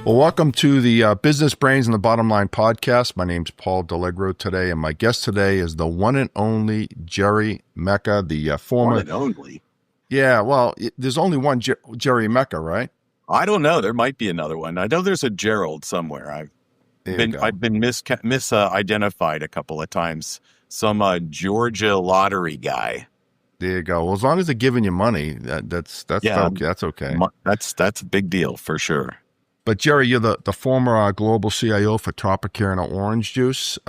Well, welcome to the Business Brains and the Bottom Line podcast. My name's Paul D'Allegro today, and my guest today is the one and only Gerry Mecca, the former... One and only? Yeah, well, there's only one Gerry Mecca, right? I don't know. There might be another one. I know there's a Gerald somewhere. I've been misidentified a couple of times. Some Georgia lottery guy. There you go. Well, as long as they're giving you money, that's okay. That's a big deal for sure. But Gerry, you're the former global CIO for Tropicana Orange Juice.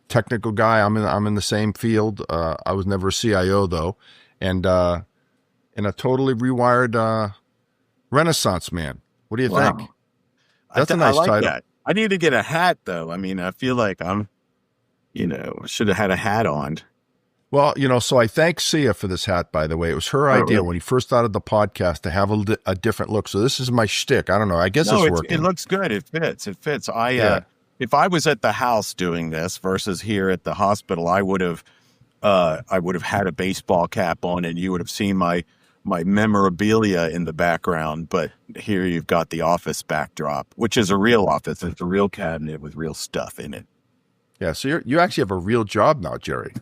Technical guy. I'm in the same field. I was never a CIO though, and a totally rewired Renaissance man. What do you think? That's a nice title. That. I need to get a hat though. I mean, I feel like I'm, should have had a hat on. Well, so I thank Sia for this hat, by the way. It was her idea when he first started the podcast to have a different look. So this is my shtick. I don't know. I guess it's working. It looks good. It fits. If I was at the house doing this versus here at the hospital, I would have had a baseball cap on, and you would have seen my memorabilia in the background. But here you've got the office backdrop, which is a real office. It's a real cabinet with real stuff in it. Yeah. So you actually have a real job now, Gerry.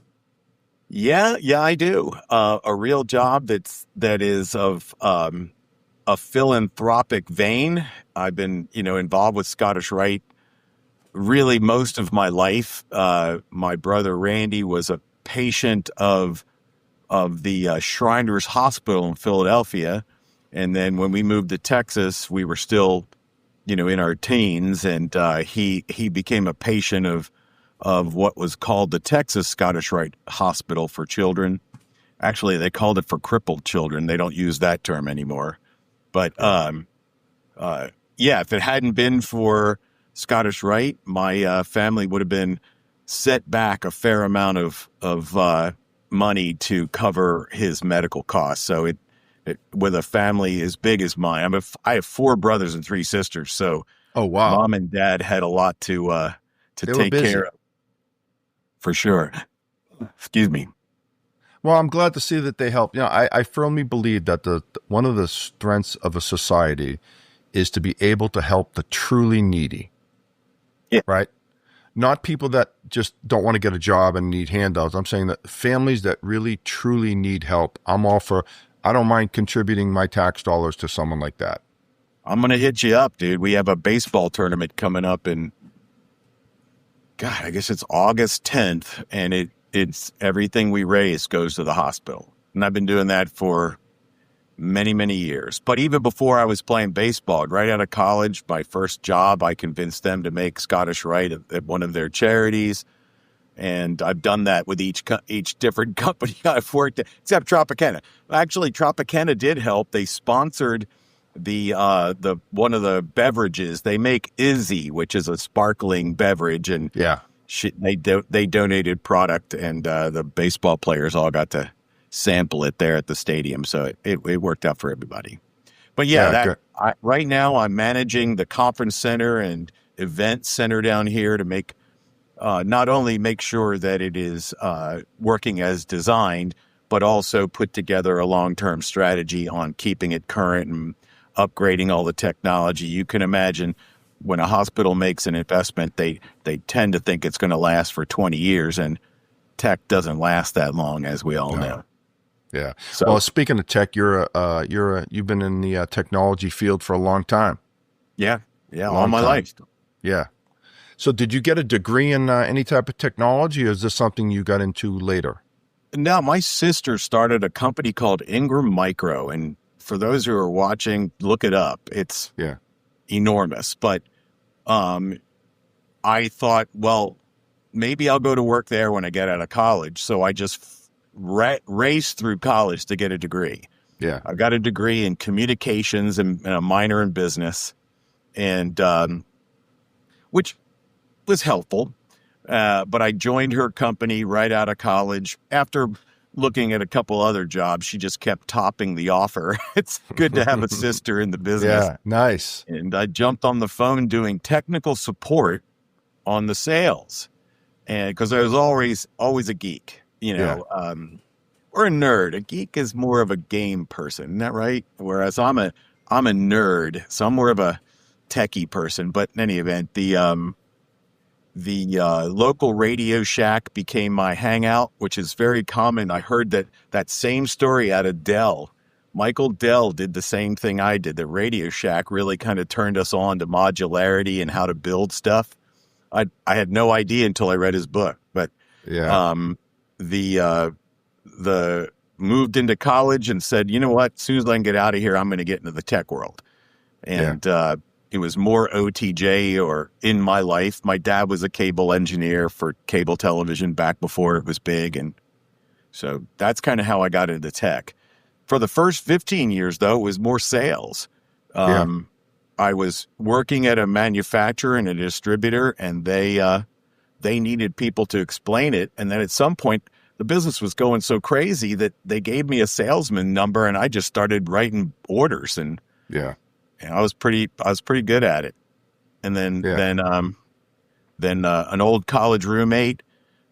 Yeah, I do. A real job that is of a philanthropic vein. I've been, involved with Scottish Rite really most of my life. My brother Randy was a patient of the Shriners Hospital in Philadelphia, and then when we moved to Texas, we were still, in our teens, and he became a patient of what was called the Texas Scottish Rite Hospital for Children. Actually, they called it for crippled children. They don't use that term anymore. But if it hadn't been for Scottish Rite, my family would have been set back a fair amount of money to cover his medical costs. So it with a family as big as mine, I have 4 brothers and 3 sisters. So Mom and Dad had a lot to take care of. For sure. Excuse me. Well, I'm glad to see that they help. I firmly believe that one of the strengths of a society is to be able to help the truly needy. Yeah. Right? Not people that just don't want to get a job and need handouts. I'm saying that families that really, truly need help. I don't mind contributing my tax dollars to someone like that. I'm going to hit you up, dude. We have a baseball tournament coming up in, I guess it's August 10th, and it's everything we raise goes to the hospital. And I've been doing that for many, many years. But even before I was playing baseball, right out of college, my first job, I convinced them to make Scottish Rite at one of their charities. And I've done that with each different company I've worked at, except Tropicana. Actually, Tropicana did help. They sponsored the one of the beverages. They make Izzy, which is a sparkling beverage, and they donated product, and the baseball players all got to sample it there at the stadium. So it worked out for everybody. But right now I'm managing the conference center and event center down here to make not only make sure that it is working as designed, but also put together a long-term strategy on keeping it current and upgrading all the technology. You can imagine when a hospital makes an investment, they tend to think it's going to last for 20 years, and tech doesn't last that long, as we all know. Yeah. So, well, speaking of tech, you've been in the technology field for a long time. Yeah, all my life. Yeah. So did you get a degree in any type of technology, or is this something you got into later? No, my sister started a company called Ingram Micro, and for those who are watching, look it up. It's enormous. But I thought, well, maybe I'll go to work there when I get out of college. So I just raced through college to get a degree. Yeah, I got a degree in communications and a minor in business, and which was helpful. But I joined her company right out of college after looking at a couple other jobs. She just kept topping the offer. It's good to have a sister in the business. Yeah, nice. And I jumped on the phone doing technical support on the sales. And because I was always a geek, Yeah, or a nerd. A geek is more of a game person, isn't that right? Whereas I'm a nerd, so I'm more of a techie person. But in any event, the local Radio Shack became my hangout, which is very common. I heard that same story out of Dell. Michael Dell did the same thing I did. The Radio Shack really kind of turned us on to modularity and how to build stuff. I had no idea until I read his book, but yeah, the moved into college and said, you know what, as soon as I can get out of here, I'm going to get into the tech world. And it was more OTJ or in my life. My dad was a cable engineer for cable television back before it was big. And so that's kind of how I got into tech. For the first 15 years, though, it was more sales. yeah, I was working at a manufacturer and a distributor, and they needed people to explain it. And then at some point, the business was going so crazy that they gave me a salesman number, and I just started writing orders, and yeah, I was pretty good at it. And then an old college roommate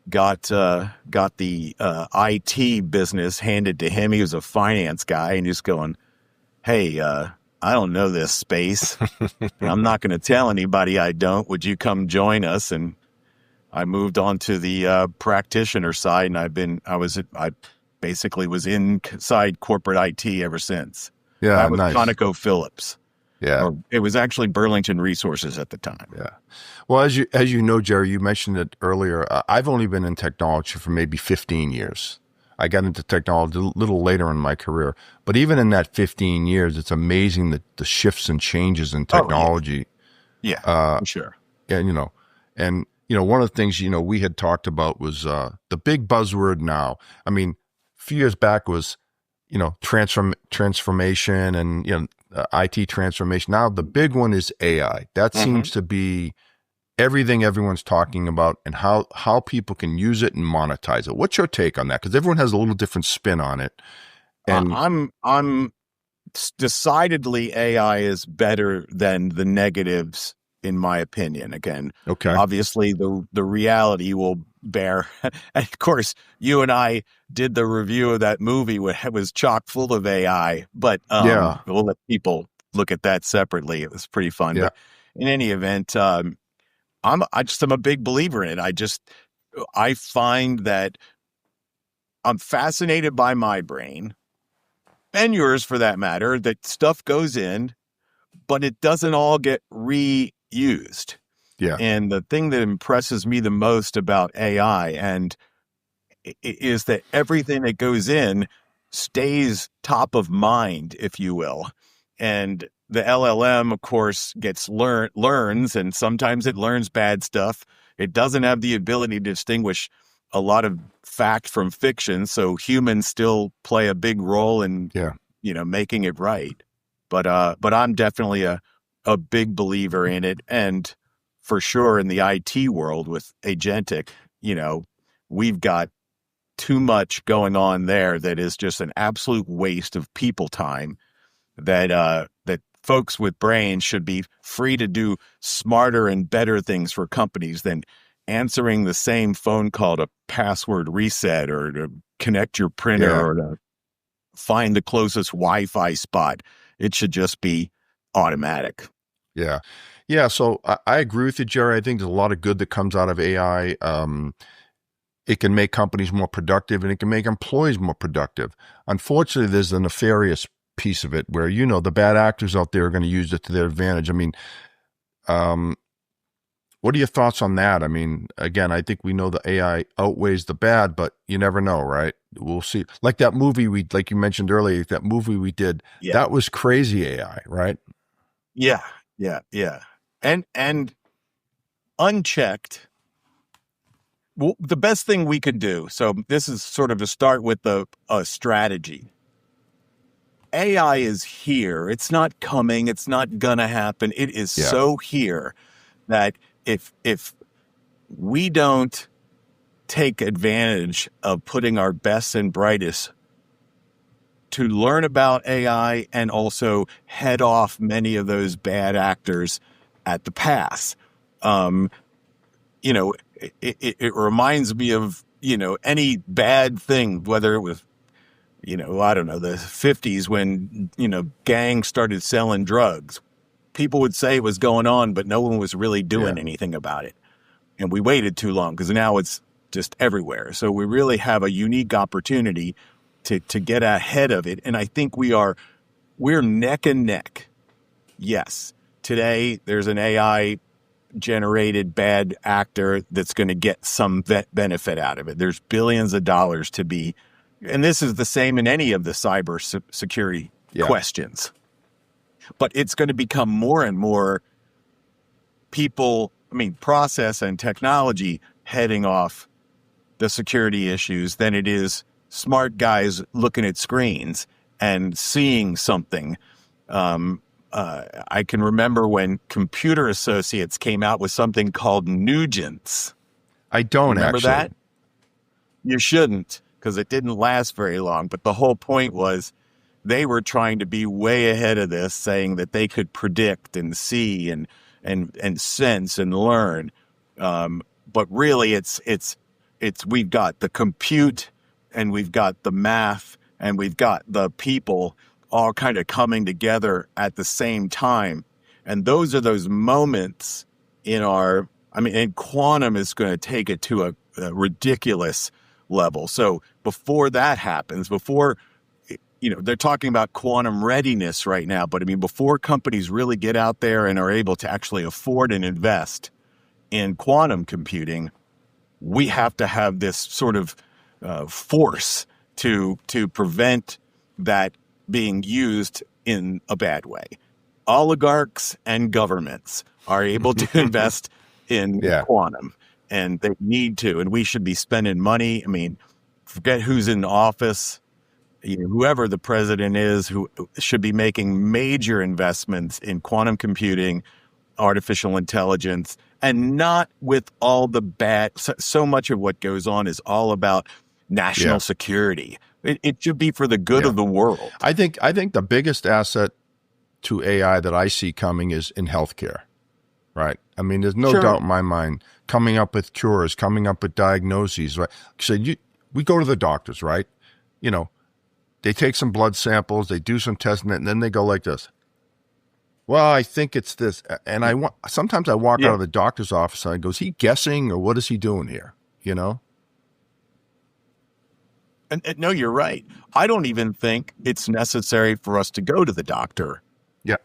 got the IT business handed to him. He was a finance guy, and he's going, "Hey, I don't know this space. I'm not going to tell anybody I don't. Would you come join us?" And I moved on to the practitioner side, and I basically was inside corporate IT ever since. yeah. That was Nice. ConocoPhillips. Yeah, Or it was actually Burlington Resources at the time. yeah. Well, as you know, Gerry, you mentioned it earlier. I've only been in technology for maybe 15 years. I got into technology a little later in my career, but even in that 15 years, it's amazing the shifts and changes in technology. Yeah, for sure. And one of the things we had talked about was the big buzzword now. I mean, a few years back was transformation and IT transformation. Now the big one is AI. That seems to be everything everyone's talking about, and how people can use it and monetize it. What's your take on that? Because everyone has a little different spin on it. And I'm decidedly AI is better than the negatives, in my opinion. Again, okay, obviously the reality will bear. And of course, you and I did the review of that movie, which was chock full of AI. But yeah, we'll let people look at that separately. It was pretty fun. yeah, But in any event, I'm a big believer in it. I find that I'm fascinated by my brain, and yours for that matter, that stuff goes in, but it doesn't all get reused. yeah, And the thing that impresses me the most about AI is that everything that goes in stays top of mind, if you will. And the LLM, of course, learns, and sometimes it learns bad stuff. It doesn't have the ability to distinguish a lot of fact from fiction, so humans still play a big role in yeah, making it right. But I'm definitely a big believer in it, and for sure in the IT world with agentic, we've got too much going on there that is just an absolute waste of people time, that folks with brains should be free to do smarter and better things for companies than answering the same phone call to password reset or to connect your printer yeah, or to find the closest Wi-Fi spot. It should just be automatic. yeah, yeah. So I agree with you, Gerry. I think there's a lot of good that comes out of AI. It can make companies more productive, and it can make employees more productive. Unfortunately, there's the nefarious piece of it where the bad actors out there are going to use it to their advantage. I mean, what are your thoughts on that? I mean, again, I think we know the AI outweighs the bad, but you never know, right? We'll see. Like that movie like you mentioned earlier, that movie we did, Yeah. that was crazy AI, right? Yeah. And unchecked, well, the best thing we could do. So this is sort of to start with a strategy. AI is here. It's not coming. It's not gonna happen. It is so here that if we don't take advantage of putting our best and brightest to learn about AI and also head off many of those bad actors at the pass. You know, it reminds me of, you know, any bad thing, whether it was, you know, I don't know, the 50s when, you know, gangs started selling drugs. People would say it was going on, but no one was really doing anything about it. And we waited too long because now it's just everywhere. So we really have a unique opportunity to get ahead of it. And I think we're neck and neck. Yes. Today there's an AI generated bad actor that's going to get some benefit out of it. There's billions of dollars to be, and this is the same in any of the cyber security questions. But it's going to become more and more process and technology heading off the security issues than it is smart guys looking at screens and seeing something. I can remember when Computer Associates came out with something called Nugents. I don't remember actually. that? You shouldn't, because it didn't last very long. But the whole point was they were trying to be way ahead of this, saying that they could predict and see and sense and learn. But really, it's we've got the compute and we've got the math and we've got the people all kind of coming together at the same time. And those are those moments and quantum is going to take it to a ridiculous level. So before that happens, they're talking about quantum readiness right now, but before companies really get out there and are able to actually afford and invest in quantum computing, we have to have this sort of force to prevent that being used in a bad way. Oligarchs and governments are able to invest in quantum, and they need to, and we should be spending money. Forget who's in office. Whoever the president is, who should be making major investments in quantum computing, artificial intelligence, and not with all the bad. So much of what goes on is all about national security. It should be for the good of the world. I think the biggest asset to AI that I see coming is in healthcare, right? There's no doubt in my mind, coming up with cures, coming up with diagnoses, right? So we go to the doctors, right? They take some blood samples, they do some testing, and then they go like this. Well, I think it's this. And sometimes I walk out of the doctor's office and I go, is he guessing or what is he doing here? And no, you're right. I don't even think it's necessary for us to go to the doctor. Yeah.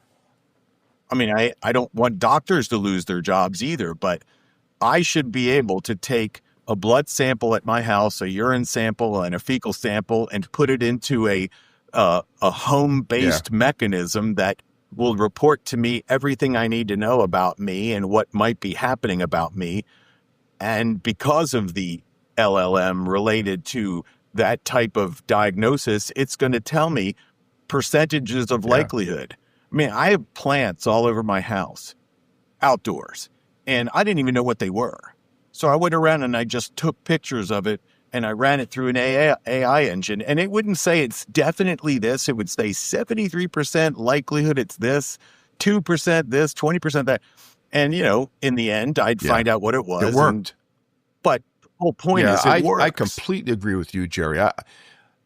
I don't want doctors to lose their jobs either, but I should be able to take a blood sample at my house, a urine sample and a fecal sample, and put it into a home-based mechanism that will report to me everything I need to know about me and what might be happening about me. And because of the LLM related to that type of diagnosis, it's going to tell me percentages of likelihood. I have plants all over my house, outdoors, and I didn't even know what they were. So I went around and I just took pictures of it and I ran it through an AI engine, and it wouldn't say it's definitely this. It would say 73% likelihood it's this, 2% this, 20% that. And, in the end, I'd find out what it was. It worked. But the whole point is it works. I completely agree with you, Gerry.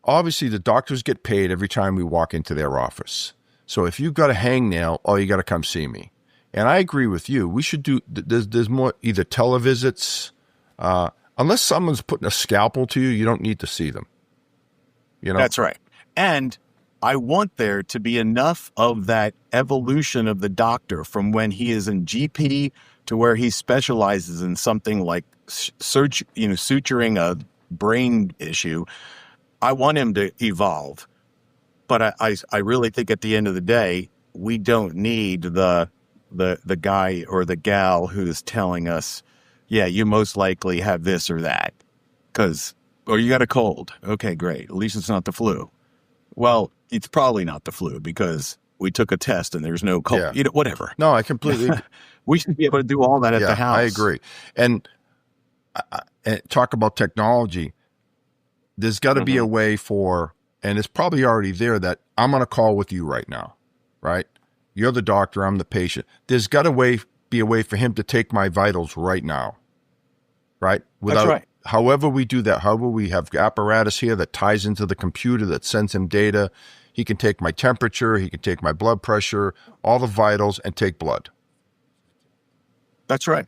Obviously, the doctors get paid every time we walk into their office. So if you've got a hangnail, you got to come see me. And I agree with you. We should do, there's more either televisits, unless someone's putting a scalpel to you, you don't need to see them. That's right. And I want there to be enough of that evolution of the doctor from when he is in GP to where he specializes in something like suturing a brain issue. I want him to evolve. But I really think at the end of the day, we don't need the guy or the gal who's telling us, you most likely have this or that or you got a cold. Okay, great. At least it's not the flu. Well, it's probably not the flu because we took a test and there's no cold, whatever. No, I completely. We should be able to do all that at the house. I agree. And and talk about technology. There's got to be a way for, and it's probably already there, that I'm on a call with you right now, right? You're the doctor, I'm the patient. There's got to be a way for him to take my vitals right now, right? That's right. However we do that, however we have apparatus here that ties into the computer that sends him data. He can take my temperature, he can take my blood pressure, all the vitals, and take blood. That's right.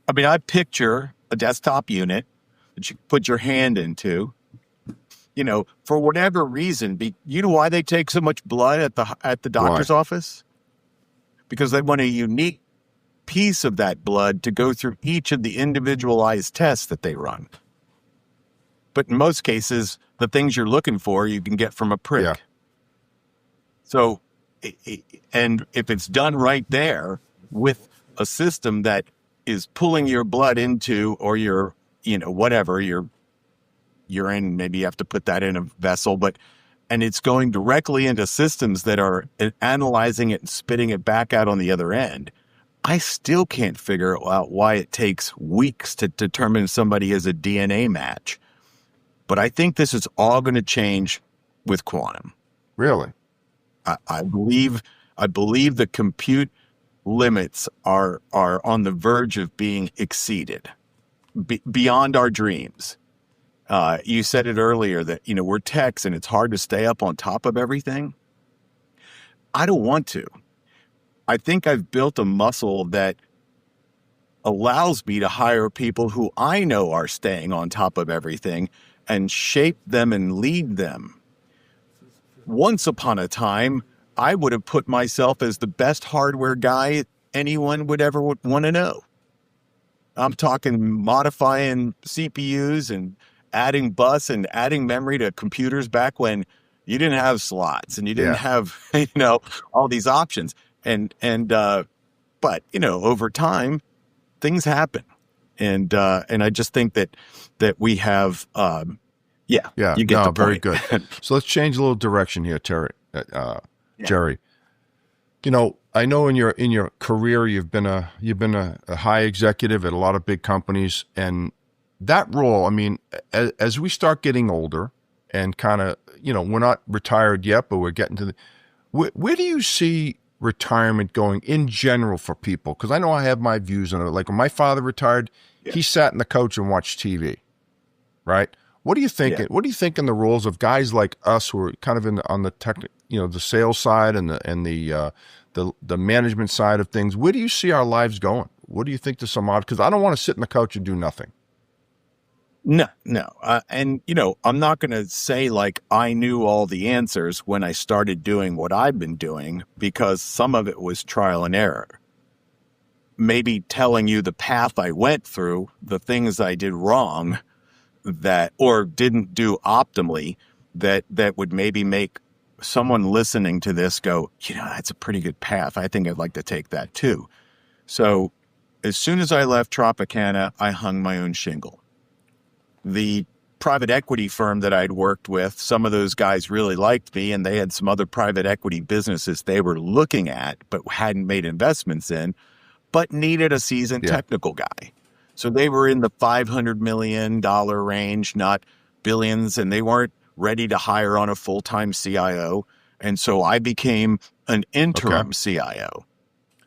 I mean, I picture a desktop unit that you put your hand into, for whatever reason. You know why they take so much blood at the doctor's office? Because they want a unique piece of that blood to go through each of the individualized tests that they run. But in most cases, the things you're looking for, you can get from a prick. Yeah. So, and if it's done right there with a system that is pulling your blood into, or your, whatever, your urine, maybe you have to put that in a vessel, and it's going directly into systems that are analyzing it and spitting it back out on the other end. I still can't figure out why it takes weeks to determine somebody is a DNA match. But I think this is all going to change with quantum. Really? I believe the compute limits are on the verge of being exceeded beyond our dreams. You said it earlier that, we're techs and it's hard to stay up on top of everything. I don't want to. I think I've built a muscle that allows me to hire people who I know are staying on top of everything and shape them and lead them. Once upon a time, I would have put myself as the best hardware guy anyone would ever want to know. I'm talking modifying CPUs and adding bus and adding memory to computers back when you didn't have slots and you didn't have, all these options. But over time, things happen. And I just think that we have, you get the very point. good. So let's change a little direction here, Gerry. I know in your career you've been a high executive at a lot of big companies, and that role. I mean, as we start getting older and kind of, we're not retired yet, but we're getting to where do you see retirement going in general for people? Because I know I have my views on it. Like when my father retired, he sat in the couch and watched TV, right? What do you think? What do you think in the roles of guys like us who are kind of on the the sales side and the management side of things? Where do you see our lives going? What do you think to some odd? Because I don't want to sit in the couch and do nothing. No. And, I'm not going to say like I knew all the answers when I started doing what I've been doing, because some of it was trial and error. Maybe telling you the path I went through, the things I did wrong or didn't do optimally, that would maybe make someone listening to this go, that's a pretty good path. I think I'd like to take that too. So as soon as I left Tropicana, I hung my own shingle. The private equity firm that I'd worked with, some of those guys really liked me, and they had some other private equity businesses they were looking at but hadn't made investments in, but needed a seasoned technical guy. So they were in the $500 million range, not billions, and they weren't ready to hire on a full-time CIO. And so I became an interim CIO.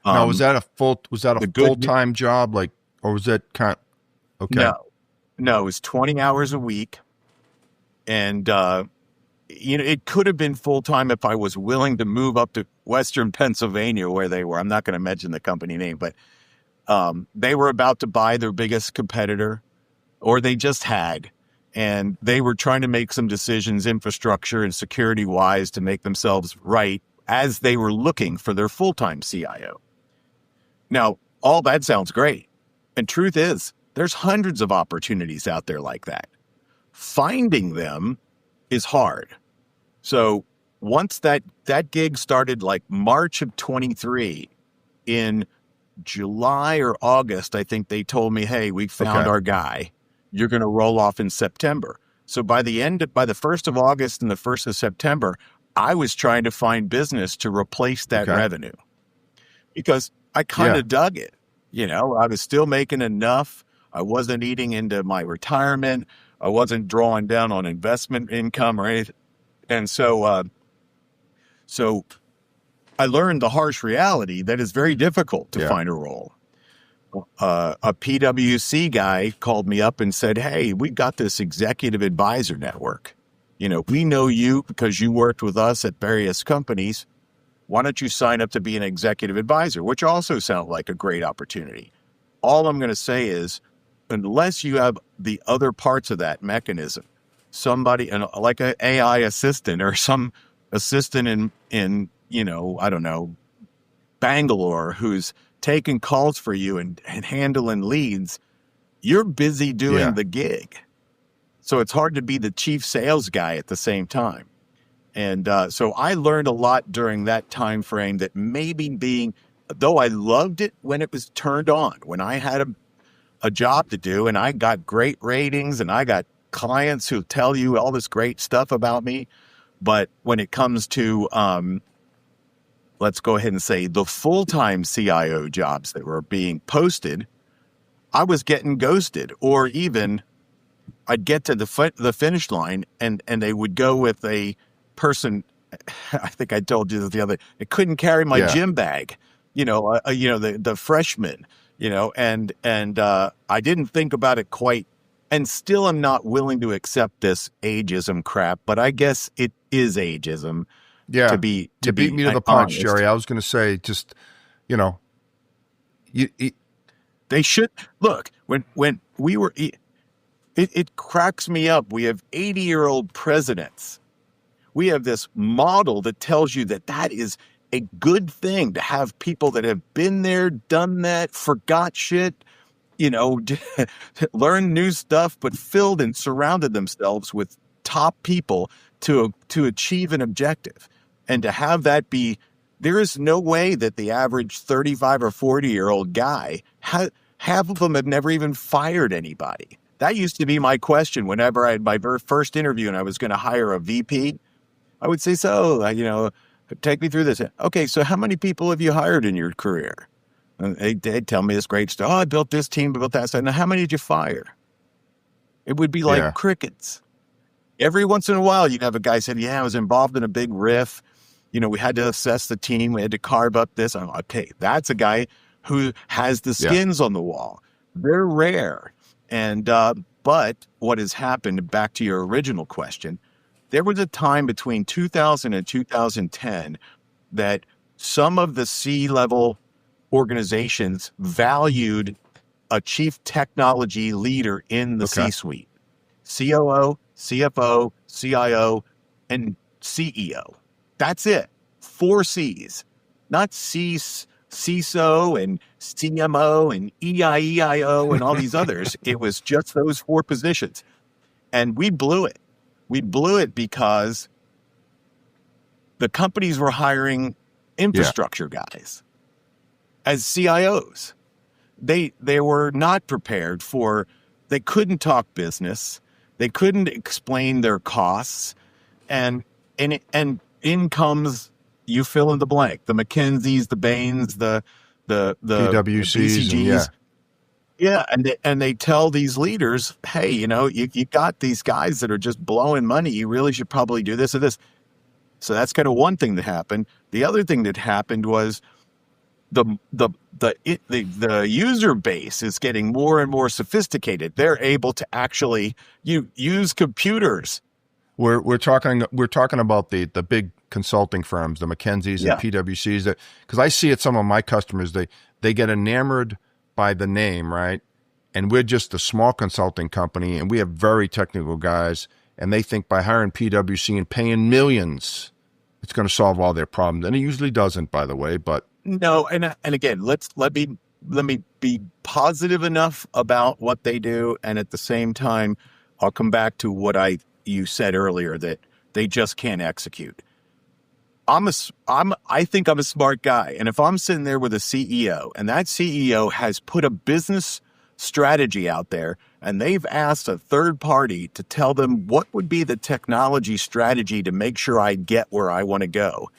Now, was that a full-time job, or was that No, it was 20 hours a week. And, it could have been full-time if I was willing to move up to Western Pennsylvania where they were. I'm not going to mention the company name, but they were about to buy their biggest competitor, or they just had. And they were trying to make some decisions, infrastructure and security-wise, to make themselves right as they were looking for their full-time CIO. Now, all that sounds great. And truth is, there's hundreds of opportunities out there like that. Finding them is hard. So once that gig started like March of 23, in July or August, I think they told me, hey, we found our guy. You're going to roll off in September. So by the 1st of August and the 1st of September, I was trying to find business to replace that revenue, because I kind of dug it. I was still making enough I wasn't eating into my retirement. I wasn't drawing down on investment income or anything. And so I learned the harsh reality that it's very difficult to Yeah. find a role. A PwC guy called me up and said, "Hey, we've got this executive advisor network. We know you because you worked with us at various companies. Why don't you sign up to be an executive advisor?" Which also sounded like a great opportunity. All I'm going to say is, unless you have the other parts of that mechanism, somebody like an AI assistant or some assistant in I don't know, Bangalore, who's taking calls for you and handling leads, you're busy doing the gig. So it's hard to be the chief sales guy at the same time. And so I learned a lot during that time frame that maybe though I loved it when it was turned on, when I had a job to do and I got great ratings and I got clients who tell you all this great stuff about me. But when it comes to, let's go ahead and say the full-time CIO jobs that were being posted, I was getting ghosted, or even I'd get to the finish line and they would go with a person. I think I told you this the other, it couldn't carry my gym bag, the freshman, and I didn't think about it quite. And still I'm not willing to accept this ageism crap, but I guess it is ageism. Yeah. To be beat me to the punch, Gerry. I was going to say, just, they should look when we were, it cracks me up. We have 80-year-old presidents. We have this model that tells you that is a good thing to have people that have been there, done that, forgot shit, learn new stuff, but filled and surrounded themselves with top people to achieve an objective. And to have that be, there is no way that the average 35 or 40-year-old guy, half of them have never even fired anybody. That used to be my question whenever I had my first interview and I was going to hire a VP. I would say, take me through this. Okay, so how many people have you hired in your career? And they'd tell me this great stuff. Oh, I built this team, built that. So now, how many did you fire? It would be like crickets. Every once in a while, you'd have a guy say, I was involved in a big riff. We had to assess the team. We had to carve up this. I'm like, okay, that's a guy who has the skins on the wall. They're rare. And, but what has happened, back to your original question, there was a time between 2000 and 2010 that some of the C-level organizations valued a chief technology leader in the C-suite. COO, CFO, CIO, and CEO. That's it. 4 C's. Not CISO and CMO and EIEIO and all these others. It was just those 4 positions. And we blew it. We blew it because the companies were hiring infrastructure guys as CIOs. They were not prepared for, they couldn't talk business. They couldn't explain their costs. And in comes, you fill in the blank, the McKinseys, the Bains, the PwCs, BCGs. And they tell these leaders, hey, you got these guys that are just blowing money. You really should probably do this or this. So that's kind of one thing that happened. The other thing that happened was the user base is getting more and more sophisticated. They're able to actually use computers. We're talking about the big consulting firms, the McKinseys and PwCs, because I see it. Some of my customers, they get enamored by the name, right? And we're just a small consulting company, and we have very technical guys, and they think by hiring PwC and paying millions, it's going to solve all their problems, and it usually doesn't, by the way. But no, and again, let me be positive enough about what they do, and at the same time, I'll come back to what you said earlier, that they just can't execute. I think I'm a smart guy. And if I'm sitting there with a CEO and that CEO has put a business strategy out there and they've asked a third party to tell them what would be the technology strategy to make sure I get where I want to go.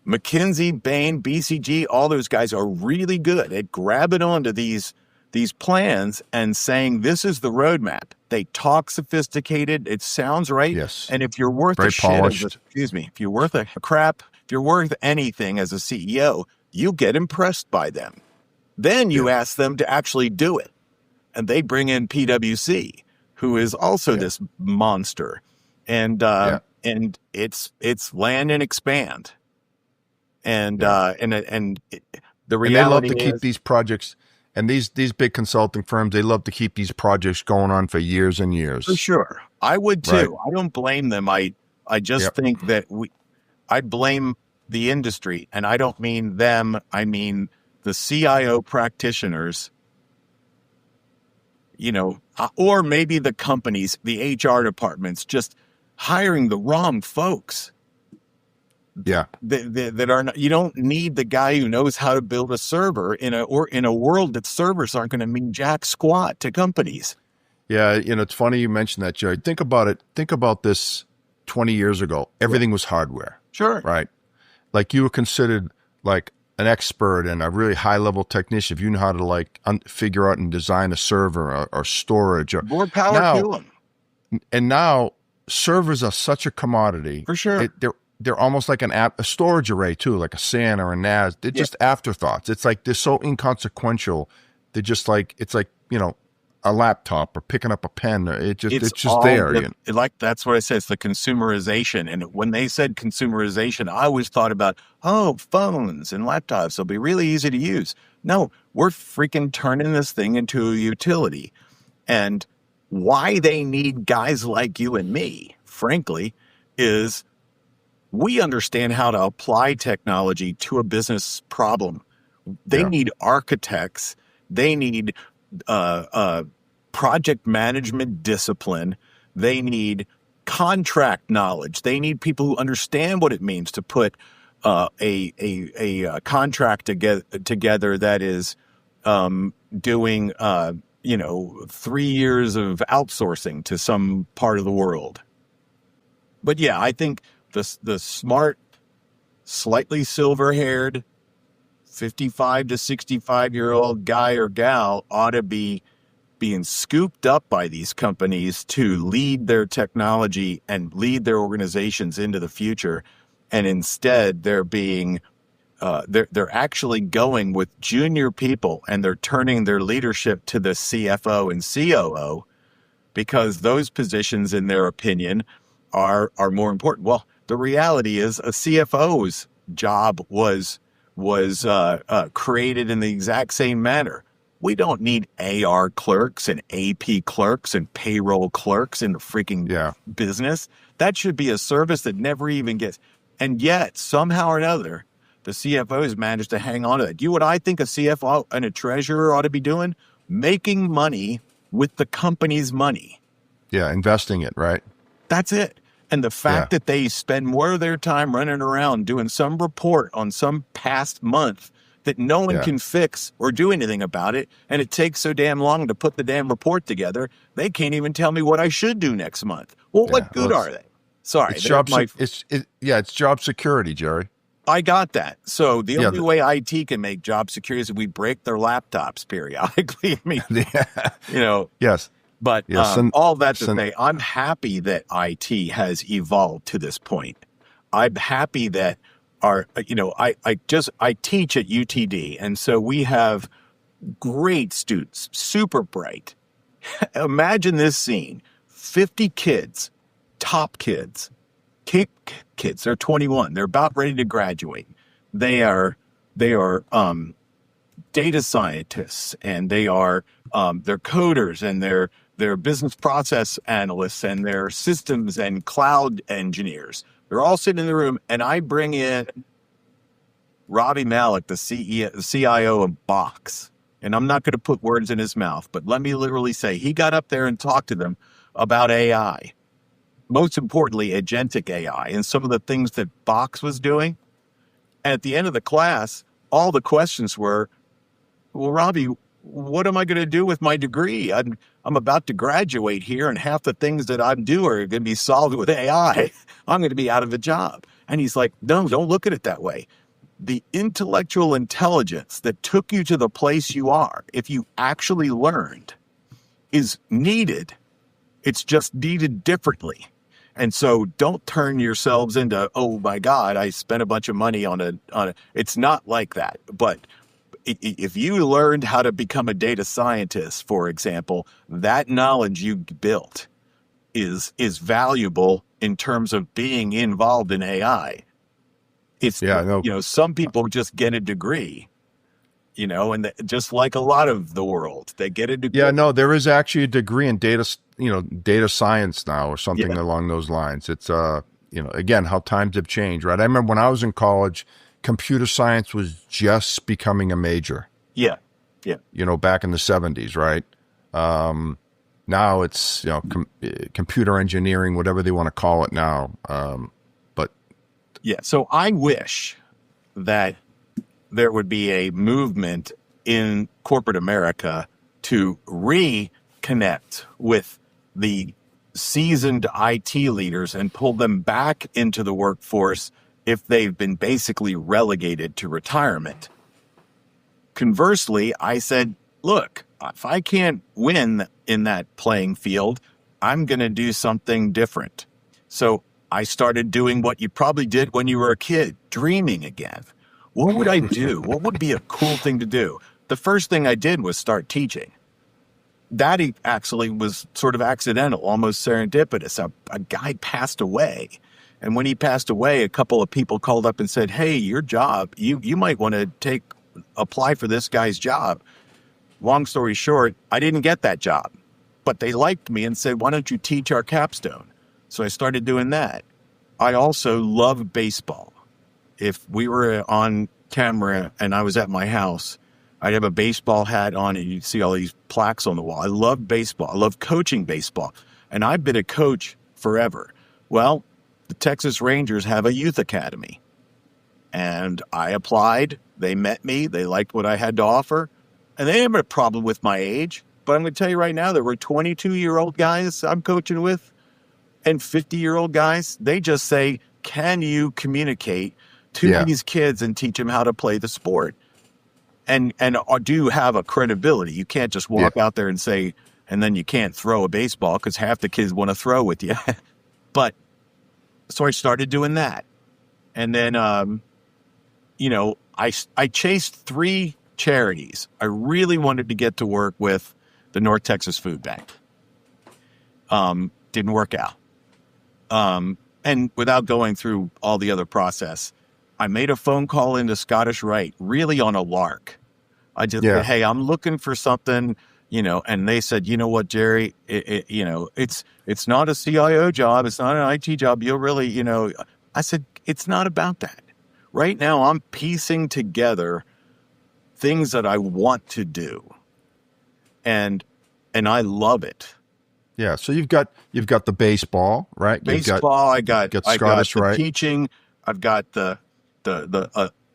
McKinsey, Bain, BCG, all those guys are really good at grabbing onto these these plans and saying, this is the roadmap. They talk sophisticated. It sounds right. Yes. And if you're worth Very a shit, polished. if you're worth a crap, if you're worth anything as a CEO, you get impressed by them. Then you ask them to actually do it. And they bring in PwC, who is also this monster. And it's land and expand. And the reality and they love to is, keep these projects, and these big consulting firms, they love to keep these projects going on for years and years. for sure, I would too. Right. I don't blame them. I just think that I blame the industry, and I don't mean them. I mean the CIO practitioners, or maybe the companies, the HR departments, just hiring the wrong folks. Yeah. That are not, you don't need the guy who knows how to build a server in a world that servers aren't going to mean jack squat to companies. Yeah. It's funny you mentioned that, Jerry. Think about it. Think about this 20 years ago. Everything was hardware. Sure. Right. Like you were considered like an expert and a really high level technician if you know how to figure out and design a server or storage. More power to them. And now servers are such a commodity. For sure. They're almost like a storage array too, like a SAN or a NAS. They're just afterthoughts. It's like they're so inconsequential. They're just like it's like a laptop or picking up a pen. It's just there. That's what I said. It's the consumerization. And when they said consumerization, I always thought about phones and laptops. They'll be really easy to use. No, we're freaking turning this thing into a utility. And why they need guys like you and me, frankly, is we understand how to apply technology to a business problem. They need architects. They need project management discipline. They need contract knowledge. They need people who understand what it means to put a contract together that is doing 3 years of outsourcing to some part of the world. But yeah, I think the smart, slightly silver-haired, 55 to 65-year-old guy or gal ought to be being scooped up by these companies to lead their technology and lead their organizations into the future. And instead, they're being they're actually going with junior people, and they're turning their leadership to the CFO and COO because those positions, in their opinion, are more important. Well, the reality is a CFO's job was created in the exact same manner. We don't need AR clerks and AP clerks and payroll clerks in the freaking business. That should be a service that never even gets. And yet, somehow or another, the CFO has managed to hang on to that. You know what I think a CFO and a treasurer ought to be doing? Making money with the company's money. Yeah, investing it, right? That's it. And the fact that they spend more of their time running around doing some report on some past month that no one can fix or do anything about it, and it takes so damn long to put the damn report together, they can't even tell me what I should do next month. Well, what good are they? Sorry. It's job security, Jerry. I got that. So the only way IT can make job security is if we break their laptops periodically. I mean, Yes. But all that to say, I'm happy that IT has evolved to this point. I'm happy that I teach at UTD, and so we have great students, super bright. Imagine this scene: 50 kids, top kids, kids. They're 21. They're about ready to graduate. They are data scientists, and they're coders, and they're business process analysts, and they're systems and cloud engineers. They're all sitting in the room, and I bring in Robbie Malik, the CIO of Box. And I'm not going to put words in his mouth, but let me literally say he got up there and talked to them about AI. Most importantly, agentic AI and some of the things that Box was doing. And at the end of the class, all the questions were, well, Robbie, what am I going to do with my degree? I'm about to graduate here, and half the things that I'm doing are going to be solved with AI. I'm going to be out of a job. And he's like, no, don't look at it that way. the intellectual intelligence that took you to the place you are, if you actually learned, is needed. It's just needed differently. And so don't turn yourselves into, oh my God, I spent a bunch of money on a, it's not like that. But if you learned how to become a data scientist, for example, that knowledge you built is valuable in terms of being involved in AI. It's, some people just get a degree, and just like a lot of the world, they get a degree. Yeah, no, there is actually a degree in data science now or something along those lines. It's, again, how times have changed, right? I remember when I was in college, computer science was just becoming a major. Yeah. Back in the 70s, right? Now it's, computer engineering, whatever they want to call it now. So I wish that there would be a movement in corporate America to reconnect with the seasoned IT leaders and pull them back into the workforce if they've been basically relegated to retirement. Conversely, I said, look, if I can't win in that playing field, I'm going to do something different. So I started doing what you probably did when you were a kid, dreaming again. What would I do? What would be a cool thing to do? The first thing I did was start teaching. That actually was sort of accidental, almost serendipitous. A guy passed away. And when he passed away, a couple of people called up and said, hey, your job, you might want to apply for this guy's job. Long story short, I didn't get that job, but they liked me and said, why don't you teach our capstone? So I started doing that. I also love baseball. If we were on camera and I was at my house, I'd have a baseball hat on and you'd see all these plaques on the wall. I love baseball. I love coaching baseball. And I've been a coach forever. Well, the Texas Rangers have a youth academy. And I applied. They met me. They liked what I had to offer. And they didn't have a problem with my age. But I'm going to tell you right now, there were 22-year-old guys I'm coaching with and 50-year-old guys. They just say, can you communicate to these kids and teach them how to play the sport? And do have a credibility. You can't just walk out there and say, and then you can't throw a baseball because half the kids want to throw with you. But so I started doing that. And then, I chased 3 charities. I really wanted to get to work with the North Texas Food Bank. Didn't work out. And without going through all the other process, I made a phone call into Scottish Rite, really on a lark. I just said, hey, I'm looking for something, and they said, you know what, Gerry, it's not a CIO job. It's not an IT job. You'll really, I said, it's not about that. Right now, I'm piecing together things that I want to do. And I love it. Yeah. So you've got the baseball, right? Baseball. I got Scottish Rite. Teaching. I've got the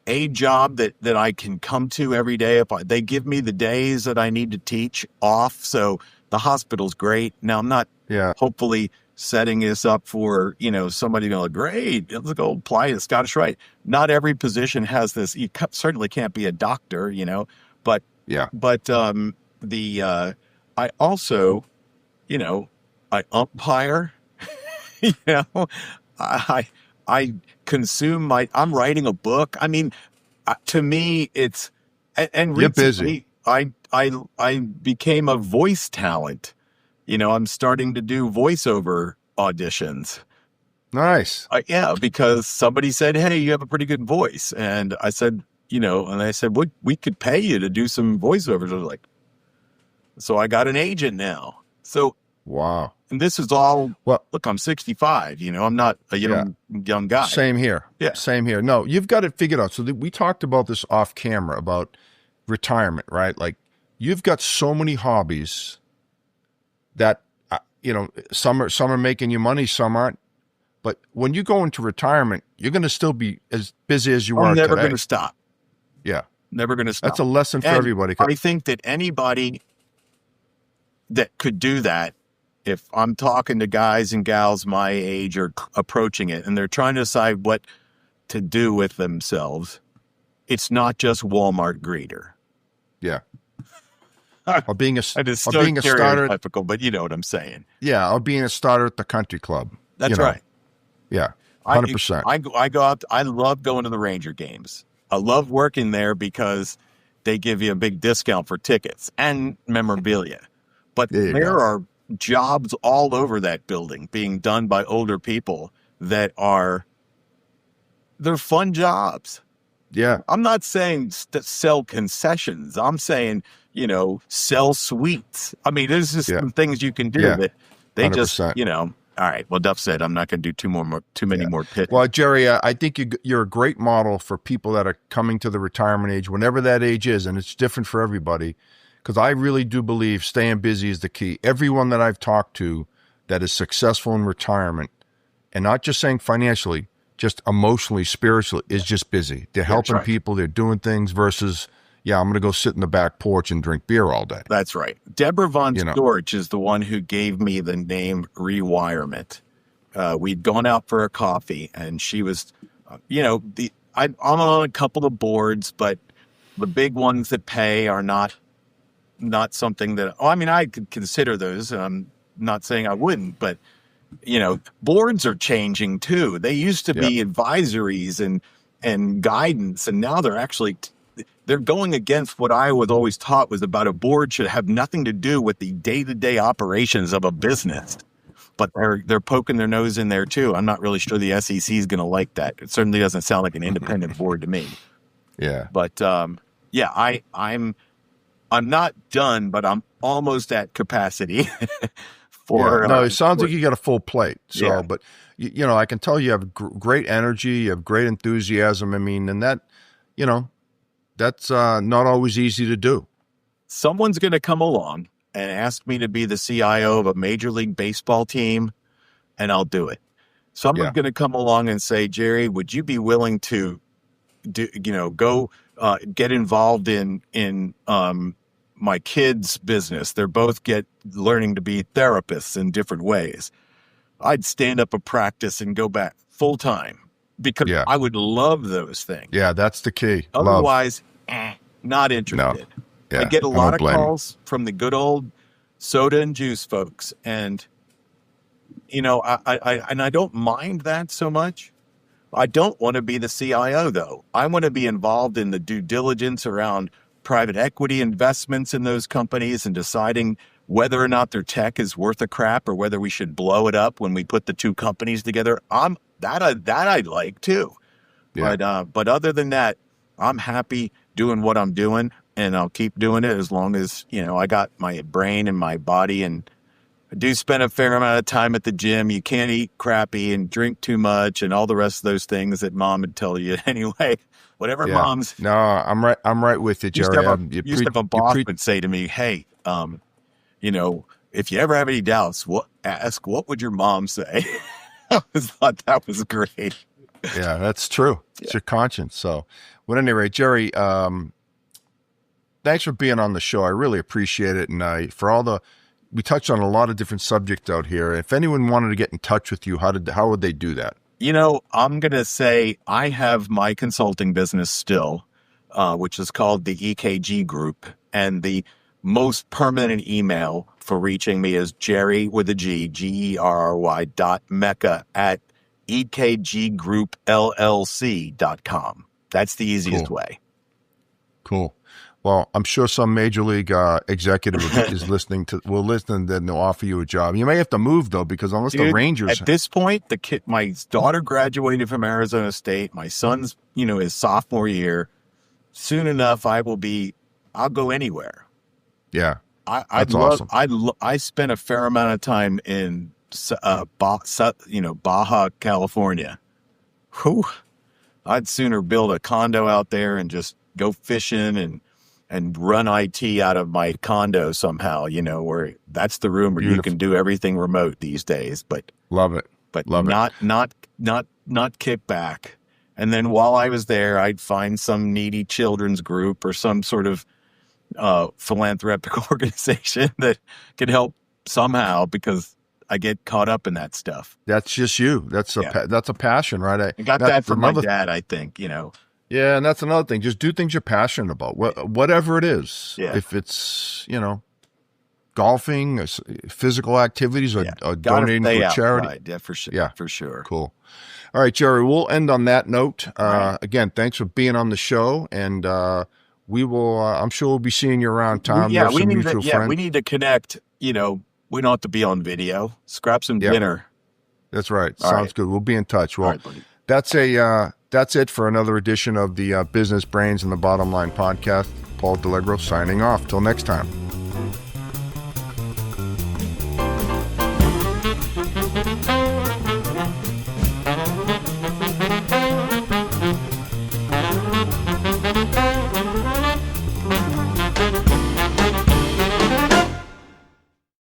a job that I can come to every day. If they give me the days that I need to teach off. So the hospital's great. Now I'm not hopefully setting this up for, somebody going, great, let's go apply to Scottish Rite. Not every position has this. You certainly can't be a doctor, but I also, I umpire, I consume I'm writing a book. I mean, to me, it's, and you're busy. I became a voice talent. I'm starting to do voiceover auditions. Nice. Because somebody said, hey, you have a pretty good voice. And I said, we could pay you to do some voiceovers. I was like, so I got an agent now. So, wow. And this is all, look, I'm 65, I'm not a young guy. Same here. Yeah. Same here. No, you've got it figured out. So we talked about this off camera about retirement, right? Like you've got so many hobbies that, some are making you money, some aren't. But when you go into retirement, you're going to still be as busy as you are today. I'm never going to stop. Yeah. Never going to stop. That's a lesson for everybody. I think that anybody that could do that, if I'm talking to guys and gals my age or approaching it, and they're trying to decide what to do with themselves, it's not just Walmart greeter. Yeah. Or being a It is or so being a starter. stereotypical, but you know what I'm saying. Yeah, or being a starter at the country club. That's right. Yeah, I 100%. I go out. I love going to the Ranger games. I love working there because they give you a big discount for tickets and memorabilia. But There you there go. are jobs all over that building being done by older people that they're fun jobs. Yeah, I'm not saying sell concessions. I'm saying, sell sweets. I mean, there's just yeah, some things you can do yeah, that they just, 100%. all right. Well, Duff said I'm not going to do too many Yeah. more pitches. Well, Gerry, I think you're a great model for people that are coming to the retirement age, whenever that age is, and it's different for everybody. Because I really do believe staying busy is the key. Everyone that I've talked to that is successful in retirement, and not just saying financially, just emotionally, spiritually, is just busy. They're helping right. people, they're doing things versus, I'm going to go sit in the back porch and drink beer all day. That's right. Deborah Von Storch is the one who gave me the name Rewirement. We'd gone out for a coffee, and she was, I'm on a couple of boards, but the big ones that pay are not something that, I could consider those. I'm not saying I wouldn't, but, boards are changing too. They used to be advisories and guidance, and now they're actually, they're going against what I was always taught was about a board should have nothing to do with the day-to-day operations of a business. But they're poking their nose in there too. I'm not really sure the SEC is going to like that. It certainly doesn't sound like an independent board to me. Yeah. But I'm not done, but I'm almost at capacity. It sounds like you got a full plate. So, but I can tell you have great energy, you have great enthusiasm. I mean, and that, that's not always easy to do. Someone's going to come along and ask me to be the CIO of a Major League Baseball team, and I'll do it. Someone's going to come along and say, Gerry, would you be willing to go get involved in my kids' business? They're both learning to be therapists in different ways. I'd stand up a practice and go back full time because I would love those things. Yeah, that's the key. Otherwise, not interested. No. Yeah, I get a lot of calls from the good old soda and juice folks, and I don't mind that so much. I don't want to be the CIO though. I want to be involved in the due diligence around private equity investments in those companies and deciding whether or not their tech is worth a crap or whether we should blow it up when we put the two companies together. That I'd like too. Yeah. But other than that, I'm happy doing what I'm doing, and I'll keep doing it as long as, I got my brain and my body, and I do spend a fair amount of time at the gym. You can't eat crappy and drink too much and all the rest of those things that mom would tell you anyway. Whatever mom's. No, I'm right with you, Gerry. Used to have a boss would say to me, hey, if you ever have any doubts, ask what would your mom say? I thought that was great. Yeah, that's true. It's your conscience. So, at any rate, Gerry, thanks for being on the show. I really appreciate it. And we touched on a lot of different subjects out here. If anyone wanted to get in touch with you, how would they do that? I'm going to say I have my consulting business still, which is called the EKG Group. And the most permanent email for reaching me is Gerry with a G, GERRY.Mecca at ekggroupllc.com. That's the easiest way. Cool. Well, I'm sure some major league executive is will listen, then they'll offer you a job. You may have to move though, because unless the Rangers. At this point, my daughter graduated from Arizona State. My son's, his sophomore year. Soon enough, I'll go anywhere. Yeah, that's awesome. I spent a fair amount of time in Baja California. Whew. I'd sooner build a condo out there and just go fishing and run IT out of my condo somehow, where that's the room where you can do everything remote these days. But love it. But not kick back. And then while I was there, I'd find some needy children's group or some sort of philanthropic organization that can help somehow, because I get caught up in that stuff. That's just you. That's a passion, right? I got that from my dad, I think, Yeah, and that's another thing. Just do things you're passionate about, whatever it is. Yeah. If it's, golfing, or physical activities, or Gotta donating stay to a charity. outside. Yeah, for sure. Yeah. For sure. Cool. All right, Gerry, we'll end on that note. Right. Again, thanks for being on the show, and we will. I'm sure we'll be seeing you around town. Yeah, we need to, we need to connect. We don't have to be on video. Scrap some dinner. That's right. All Sounds right. good. We'll be in touch. Well, All right, buddy. That's it for another edition of the Business Brains and the Bottom Line podcast. Paul Delegro signing off. Till next time.